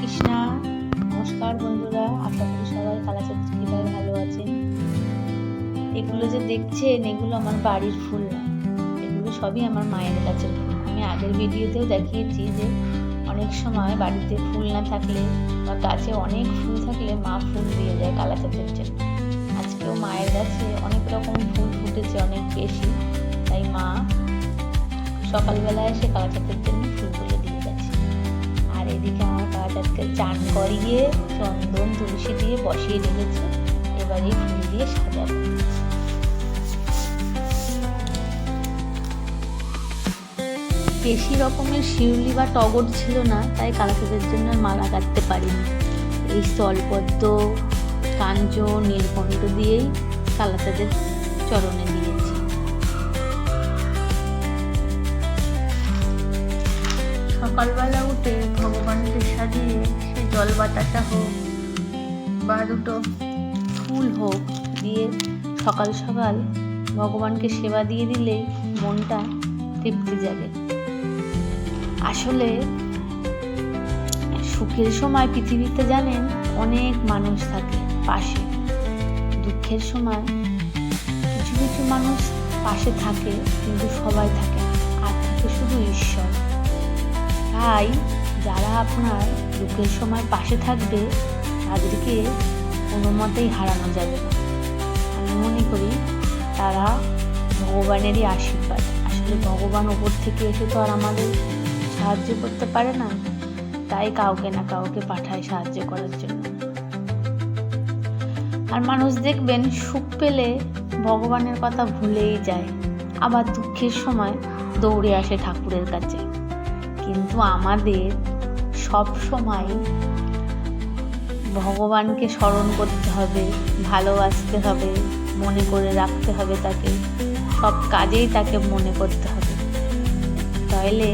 কৃষ্ণা। নমস্কার বন্ধুরা, আশা করি সবাই কালাচাঁদ কৃপায় ভালো আছেন। এগুলো যে দেখছেন, এগুলো আমার বাড়ির ফুল না, এগুলো সবই আমার মায়ের গাছের ফুল। আমি আগের ভিডিওতেও দেখিয়েছি যে অনেক সময় বাড়িতে ফুল না থাকলে বা গাছে অনেক ফুল থাকলে মা ফুল দিয়ে যায় কালাচাঁদের জন্য। আজকেও মায়ের গাছে অনেক রকম ফুল ফুটেছে, অনেক বেশি, তাই মা সকালবেলা এসে কালাচাঁদের জন্য ফুলগুলো দিয়ে গেছে। আর এদিকে আমার কালাচাঁদকে চান করিয়ে চন্দন তুলসী দিয়ে বসিয়ে রেখেছে, এবার এই ফুল দিয়ে সাজাবো। বেশি রকমের শিউলি বা টগর ছিল না, তাই কালাচাঁদের জন্য মালা গাঁথতে পারিনি। এই স্থলপদ্ম, কাঞ্চ, নীলকণ্ঠ দিয়েই কালাচাঁদের চরণে দিয়েছি। সকালবেলা উঠে ভগবানকে সাজিয়ে সে জল বাতাসা হোক বা দুটো ফুল হোক দিয়ে সকাল সকাল ভগবানকে সেবা দিয়ে দিলেই মনটা তৃপ্তি যাবে। আসলে সুখের সময় পৃথিবীতে জানেন অনেক মানুষ থাকে পাশে, দুঃখের সময় কিছু কিছু মানুষ পাশে থাকে, কিন্তু সবাই থাকে না, আর থাকে শুধু ঈশ্বর। তাই যারা আপনার দুঃখের সময় পাশে থাকবে তাদেরকে কোনো মতেই হারানো যাবে না। আমি মনে করি তারা ভগবানেরই আশীর্বাদ। আসলে ভগবান ওপর থেকে এসে তো আর আমাদের সাহায্য করতে পারে না, তাই কাউকে না কাউকে পাঠায় সাহায্য করার জন্য। আর মানুষ দেখবেন সুখ পেলে ভগবানের কথা ভুলেই যায়, আবার দুঃখের সময় দৌড়ে আসে ঠাকুরের কাছে। কিন্তু আমাদের সব সময় ভগবানকে স্মরণ করতে হবে, ভালোবাসতে হবে, মনে করে রাখতে হবে তাকে, সব কাজেই তাকে মনে করতে হবে। তাইলে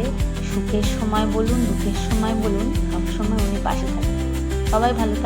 সুখের সময় বলুন, দুঃখের সময় বলুন, সব সময় উনি পাশে থাকবেন। সবাই ভালো থাকবেন।